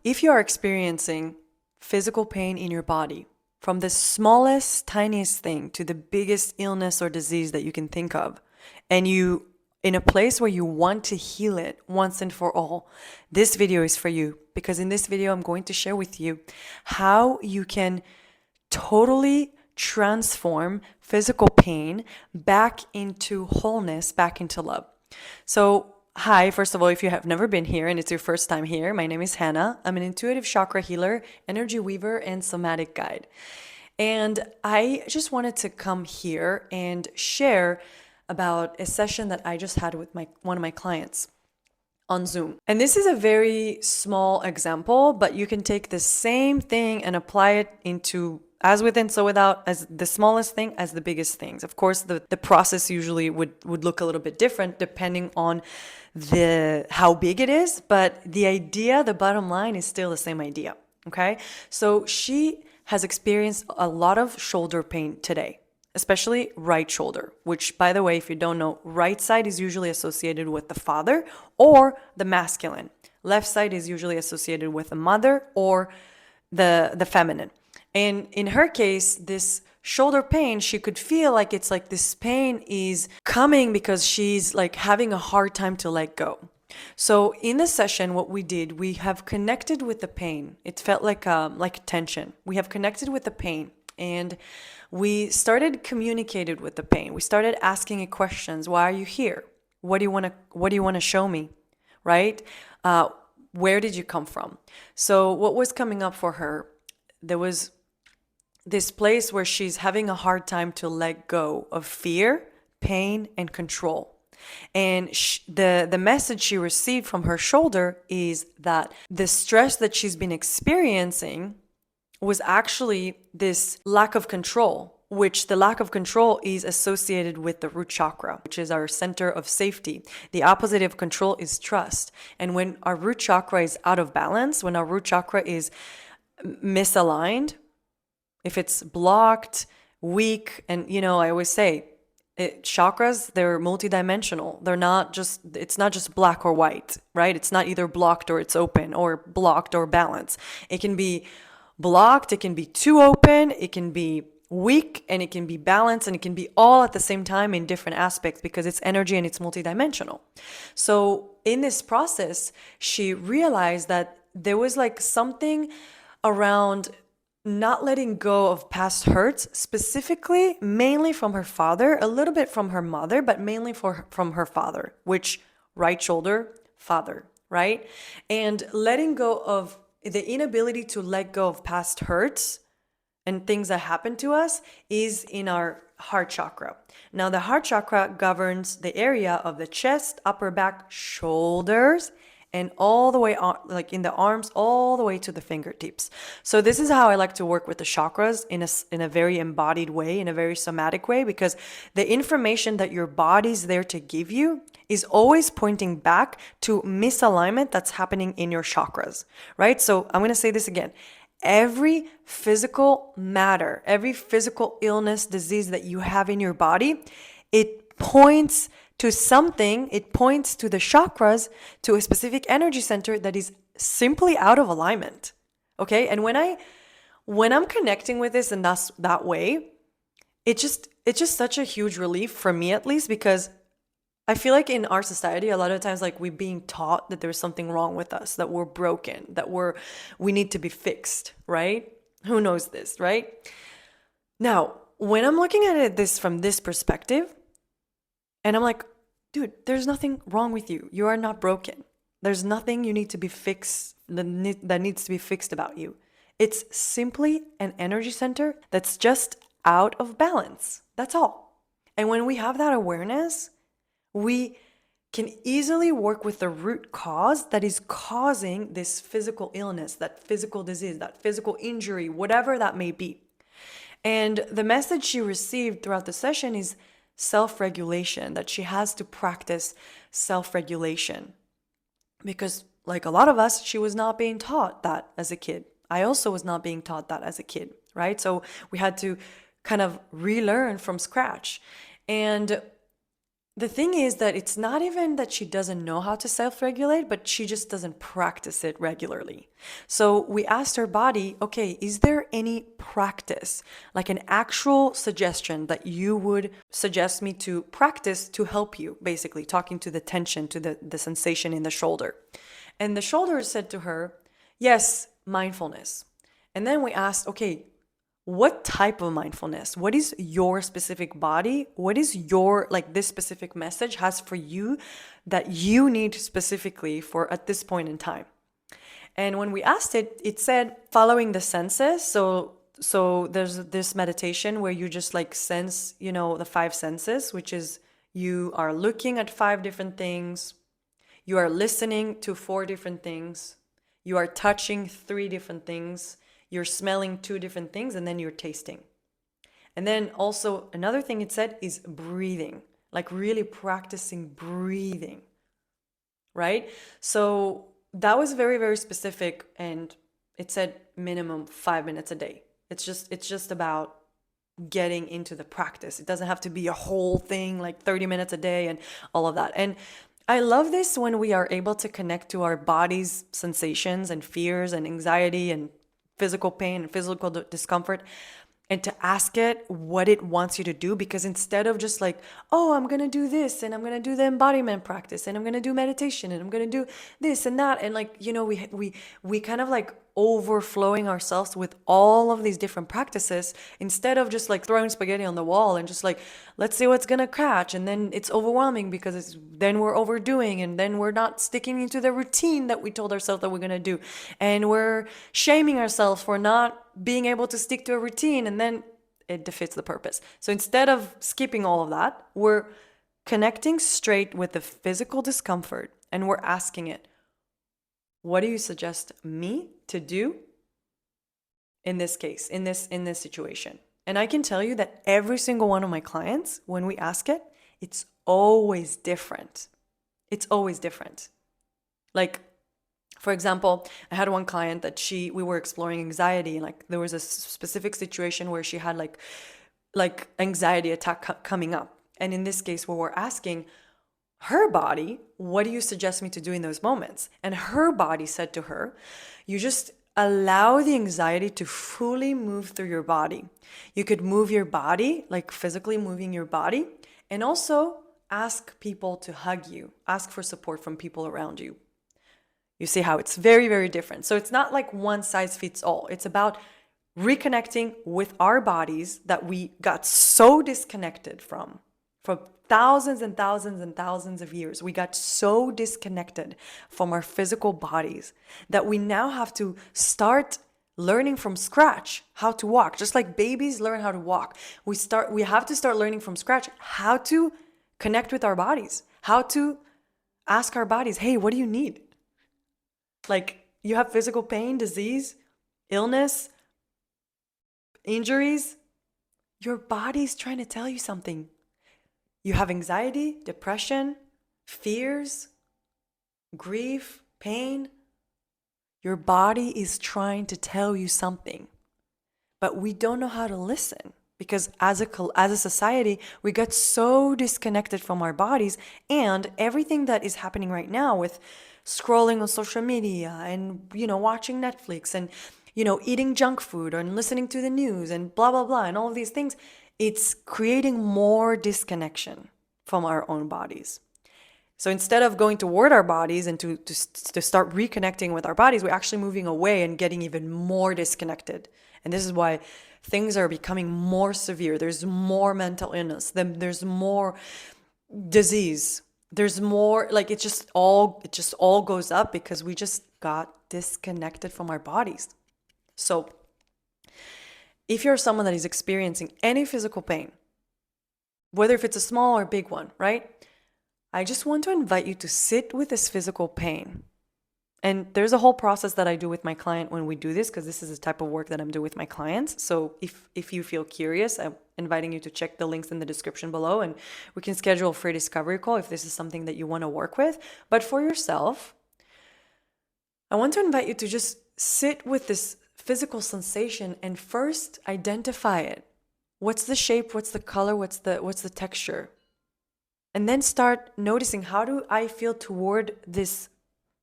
If you are experiencing physical pain in your body, from the smallest, tiniest thing to the biggest illness or disease that you can think of, and you in a place where you want to heal it once and for all, this video is for you. Because in this video, I'm going to share with you how you can totally transform physical pain back into wholeness, back into love. So, hi, first of all, if you have never been here and it's your first time here, my name is Hannah. I'm an intuitive chakra healer, energy weaver, and somatic guide. And I just wanted to come here and share about a session that I just had with one of my clients on Zoom. And this is a very small example, but you can take the same thing and apply it into as within, so without, as the smallest thing as the biggest things. Of course, the process usually would look a little bit different depending on how big it is, but the idea, the bottom line is still the same idea. Okay. So she has experienced a lot of shoulder pain today, especially right shoulder, which, by the way, if you don't know, right side is usually associated with the father or the masculine. Left side is usually associated with the mother or the feminine. And in her case, this shoulder pain, she could feel like it's like this pain is coming because she's like having a hard time to let go. So in the session, what we did, we have connected with the pain. It felt like tension. We have connected with the pain, and we started communicated with the pain. We started asking it questions. Why are you here? What do you want to show me? Right? Where did you come from? So what was coming up for her? There was this place where she's having a hard time to let go of fear, pain, and control. And the message she received from her shoulder is that the stress that she's been experiencing was actually this lack of control, which the lack of control is associated with the root chakra, which is our center of safety. The opposite of control is trust. And when our root chakra is out of balance, when our root chakra is misaligned, if it's blocked, weak, and I always say, chakras, they're multidimensional. It's not just black or white, right? It's not either blocked or it's open, or blocked or balanced. It can be blocked, it can be too open, it can be weak, and it can be balanced, and it can be all at the same time in different aspects because it's energy and it's multidimensional. So in this process, she realized that there was like something around not letting go of past hurts, specifically, mainly from her father, a little bit from her mother, but mainly from her father, which right shoulder, father, right? And letting go of the inability to let go of past hurts and things that happen to us is in our heart chakra. Now, the heart chakra governs the area of the chest, upper back, shoulders, and all the way on, like in the arms, all the way to the fingertips. So this is how I like to work with the chakras in a very embodied way, in a very somatic way, because the information that your body's there to give you is always pointing back to misalignment that's happening in your chakras, right? So I'm going to say this again. Every physical matter, every physical illness, disease that you have in your body, it points to something, it points to the chakras, to a specific energy center that is simply out of alignment. Okay? And when I'm connecting with this in that way, it's just such a huge relief for me, at least, because I feel like in our society, a lot of times, like, we're being taught that there's something wrong with us, that we're broken, that we need to be fixed, right? Who knows this, right? Now, when I'm looking at it from this perspective, and I'm like, dude, there's nothing wrong with you. You are not broken. There's nothing you need to be fixed that needs to be fixed about you. It's simply an energy center that's just out of balance. That's all. And when we have that awareness, we can easily work with the root cause that is causing this physical illness, that physical disease, that physical injury, whatever that may be. And the message she received throughout the session is self-regulation, that she has to practice self-regulation. Because, like a lot of us, she was not being taught that as a kid. I also was not being taught that as a kid, right? So we had to kind of relearn from scratch. And The thing is that it's not even that she doesn't know how to self regulate, but she just doesn't practice it regularly. So we asked her body, okay, is there any practice, like an actual suggestion that you would suggest me to practice to help you, basically, talking to the tension, to the sensation in the shoulder? And the shoulder said to her, yes, mindfulness. And then we asked, okay, what type of mindfulness? What is your specific body? What is your, like, this specific message has for you that you need specifically for at this point in time? And when we asked it, it said following the senses. So there's this meditation where you just like sense, the five senses, which is you are looking at five different things, you are listening to four different things, you are touching three different things, you're smelling two different things, and then you're tasting. And then also another thing it said is breathing, like really practicing breathing, right? So that was very, very specific, and it said minimum 5 minutes a day. It's just about getting into the practice. It doesn't have to be a whole thing like 30 minutes a day and all of that. And I love this when we are able to connect to our body's sensations and fears and anxiety and physical pain and physical discomfort, and to ask it what it wants you to do. Because instead of just like, oh, I'm going to do this and I'm going to do the embodiment practice and I'm going to do meditation and I'm going to do this and that, and like, we kind of like overflowing ourselves with all of these different practices, instead of just like throwing spaghetti on the wall and just like, let's see what's going to catch. And then it's overwhelming because then we're overdoing, and then we're not sticking into the routine that we told ourselves that we're going to do, and we're shaming ourselves for not being able to stick to a routine, and then it defeats the purpose. So instead of skipping all of that, we're connecting straight with the physical discomfort, and we're asking it, what do you suggest me to do in this case, in this situation? And I can tell you that every single one of my clients, when we ask it, it's always different. It's always different. Like, for example, I had one client that we were exploring anxiety, and like there was a specific situation where she had like anxiety attack coming up. And in this case, we were asking her body, what do you suggest me to do in those moments? And her body said to her, you just allow the anxiety to fully move through your body. You could move your body, like physically moving your body, and also ask people to hug you, ask for support from people around you. You see how it's very, very different. So it's not like one size fits all. It's about reconnecting with our bodies that we got so disconnected from for thousands and thousands and thousands of years. We got so disconnected from our physical bodies that we now have to start learning from scratch how to walk. Just like babies learn how to walk, we have to start learning from scratch how to connect with our bodies, how to ask our bodies, hey, what do you need? Like, you have physical pain, disease, illness, injuries. Your body's trying to tell you something. You have anxiety, depression, fears, grief, pain. Your body is trying to tell you something. But we don't know how to listen, because as a society, we got so disconnected from our bodies, and everything that is happening right now with scrolling on social media and, watching Netflix and, eating junk food and listening to the news and blah, blah, blah, and all of these things, it's creating more disconnection from our own bodies. So instead of going toward our bodies and to start reconnecting with our bodies, we're actually moving away and getting even more disconnected. And this is why things are becoming more severe. There's more mental illness. There's more disease. There's more, like, it just all goes up because we just got disconnected from our bodies. So if you're someone that is experiencing any physical pain, whether if it's a small or big one, right? I just want to invite you to sit with this physical pain. And there's a whole process that I do with my client when we do this, because this is the type of work that I'm doing with my clients. So if you feel curious, I'm inviting you to check the links in the description below, and we can schedule a free discovery call if this is something that you want to work with. But for yourself, I want to invite you to just sit with this physical sensation and first identify it. What's the shape? What's the color? What's the texture? And then start noticing, how do I feel toward this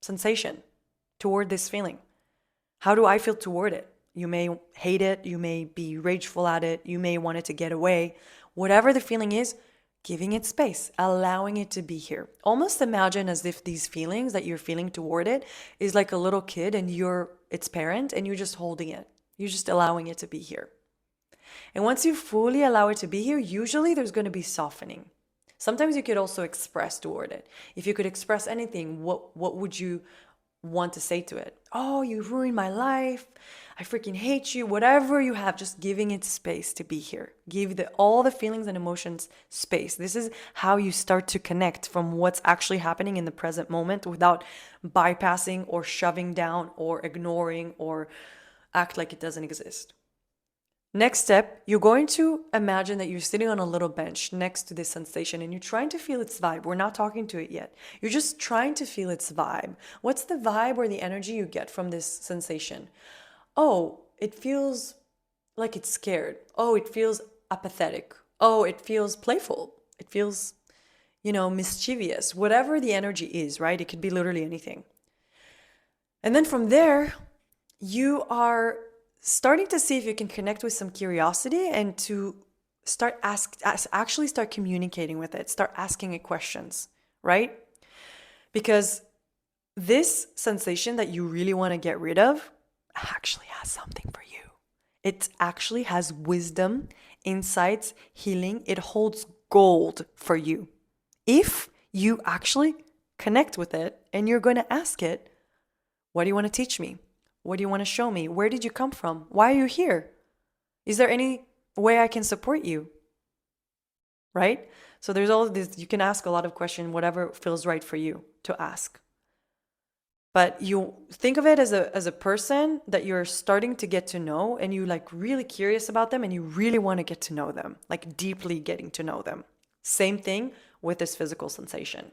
sensation, toward this feeling? How do I feel toward it? You may hate it, you may be rageful at it, you may want it to get away. Whatever the feeling is, giving it space, allowing it to be here. Almost imagine as if these feelings that you're feeling toward it is like a little kid and you're its parent and you're just holding it. You're just allowing it to be here. And once you fully allow it to be here, usually there's going to be softening. Sometimes you could also express toward it. If you could express anything, what would you want to say to it? Oh, you ruined my life. I freaking hate you. Whatever you have, just giving it space to be here. Give all the feelings and emotions space. This is how you start to connect from what's actually happening in the present moment without bypassing or shoving down or ignoring or act like it doesn't exist. Next step, you're going to imagine that you're sitting on a little bench next to this sensation and you're trying to feel its vibe. We're not talking to it yet. You're just trying to feel its vibe. What's the vibe or the energy you get from this sensation? Oh, it feels like it's scared. Oh, it feels apathetic. Oh, it feels playful. It feels, mischievous. Whatever the energy is, right? It could be literally anything. And then from there, you are starting to see if you can connect with some curiosity and to actually start communicating with it, start asking it questions, right? Because this sensation that you really want to get rid of actually has something for you. It actually has wisdom, insights, healing. It holds gold for you. If you actually connect with it and you're going to ask it, what do you want to teach me? What do you want to show me? Where did you come from? Why are you here? Is there any way I can support you? Right? So there's all this, you can ask a lot of questions, whatever feels right for you to ask. But you think of it as a person that you're starting to get to know and you like really curious about them and you really want to get to know them, like deeply getting to know them. Same thing with this physical sensation.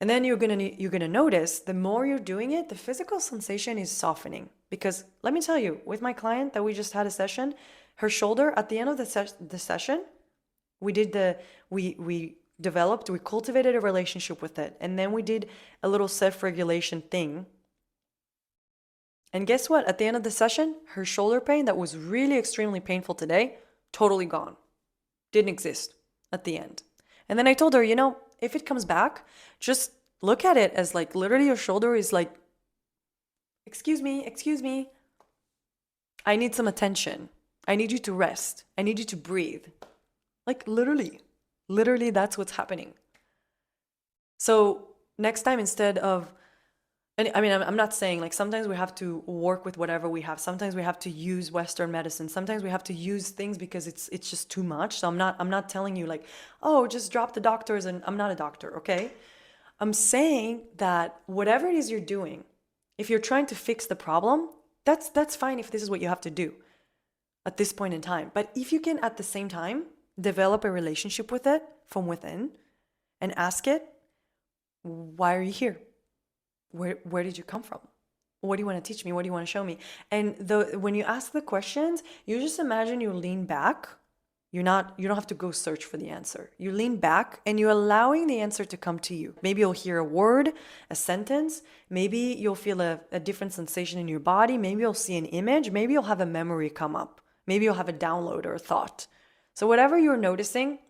And then you're gonna notice the more you're doing it, the physical sensation is softening. Because let me tell you, with my client that we just had a session, her shoulder at the end of the session, we cultivated a relationship with it, and then we did a little self-regulation thing. And guess what? At the end of the session, her shoulder pain that was really extremely painful today, totally gone. Didn't exist at the end. And then I told her, if it comes back, just look at it as like literally your shoulder is like, excuse me. I need some attention. I need you to rest. I need you to breathe. Like literally that's what's happening. So next time, instead of, and I mean, I'm not saying like sometimes we have to work with whatever we have. Sometimes we have to use Western medicine. Sometimes we have to use things because it's just too much. So I'm not telling you like, oh, just drop the doctors, and I'm not a doctor, okay? I'm saying that whatever it is you're doing, if you're trying to fix the problem, that's fine if this is what you have to do at this point in time. But if you can at the same time develop a relationship with it from within and ask it, why are you here? Where did you come from? What do you want to teach me? What do you want to show me? And when you ask the questions, you just imagine you lean back. You don't have to go search for the answer. You lean back and you're allowing the answer to come to you. Maybe you'll hear a word, a sentence. Maybe you'll feel a different sensation in your body. Maybe you'll see an image. Maybe you'll have a memory come up. Maybe you'll have a download or a thought. So whatever you're noticing,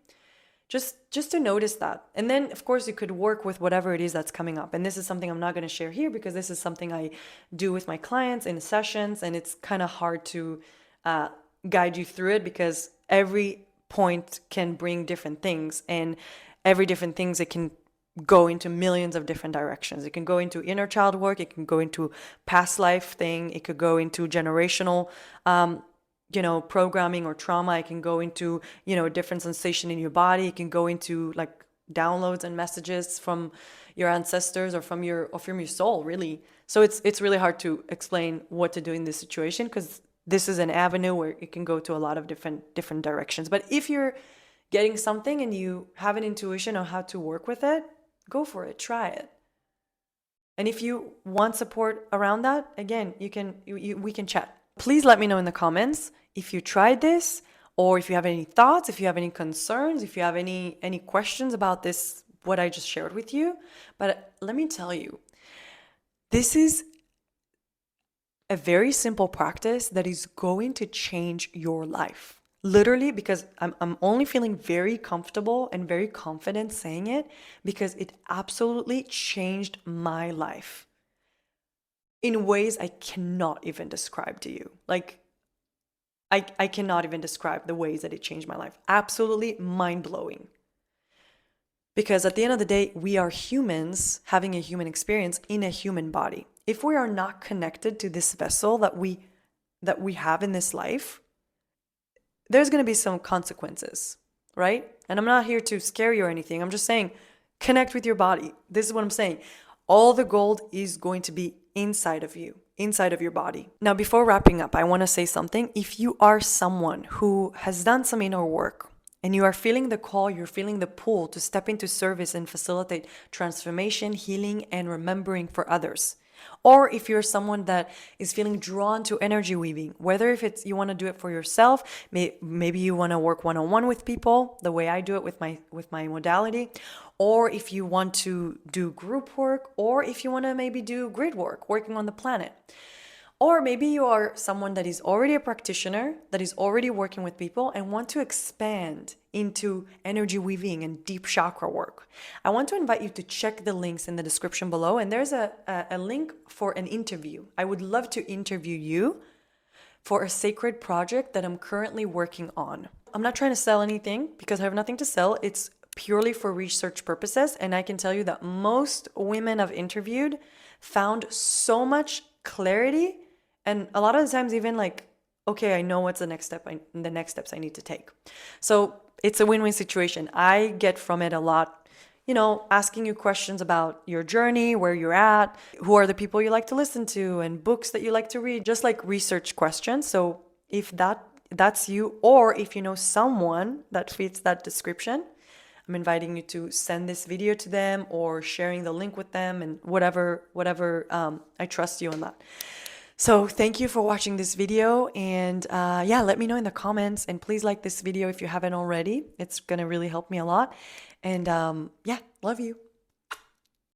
just to notice that. And then, of course, you could work with whatever it is that's coming up. And this is something I'm not going to share here because this is something I do with my clients in sessions. And it's kind of hard to guide you through it because every point can bring different things. And every different things, it can go into millions of different directions. It can go into inner child work. It can go into past life thing. It could go into generational programming or trauma. It can go into, a different sensation in your body. It can go into like downloads and messages from your ancestors or from your soul, really. So it's really hard to explain what to do in this situation because this is an avenue where it can go to a lot of different directions. But if you're getting something and you have an intuition on how to work with it, go for it, try it. And if you want support around that, again, we can chat. Please let me know in the comments if you tried this or if you have any thoughts, if you have any concerns, if you have any questions about this, what I just shared with you. But let me tell you, this is a very simple practice that is going to change your life. Literally, because I'm only feeling very comfortable and very confident saying it because it absolutely changed my life in ways I cannot even describe to you. Like, I cannot even describe the ways that it changed my life. Absolutely mind-blowing. Because at the end of the day, we are humans having a human experience in a human body. If we are not connected to this vessel that we have in this life, there's going to be some consequences, right? And I'm not here to scare you or anything. I'm just saying, connect with your body. This is what I'm saying. All the gold is going to be inside of you, inside of your body. Now, before wrapping up, I want to say something. If you are someone who has done some inner work and you are feeling the call, you're feeling the pull to step into service and facilitate transformation, healing, and remembering for others, or if you're someone that is feeling drawn to energy weaving, whether if it's you want to do it for yourself, maybe you want to work one-on-one with people, the way I do it with my modality, or if you want to do group work, or if you want to maybe do grid work, working on the planet. Or maybe you are someone that is already a practitioner, that is already working with people and want to expand into energy weaving and deep chakra work. I want to invite you to check the links in the description below. And there's a link for an interview. I would love to interview you for a sacred project that I'm currently working on. I'm not trying to sell anything because I have nothing to sell. It's purely for research purposes. And I can tell you that most women I've interviewed found so much clarity. And a lot of the times even like, okay, I know what's the next step, the next steps I need to take. So it's a win-win situation. I get from it a lot, asking you questions about your journey, where you're at, who are the people you like to listen to, and books that you like to read, just like research questions. So if that's you, or if you know someone that fits that description, I'm inviting you to send this video to them or sharing the link with them, and whatever, I trust you on that. So thank you for watching this video, and let me know in the comments, and please like this video if you haven't already. It's gonna really help me a lot. And love you.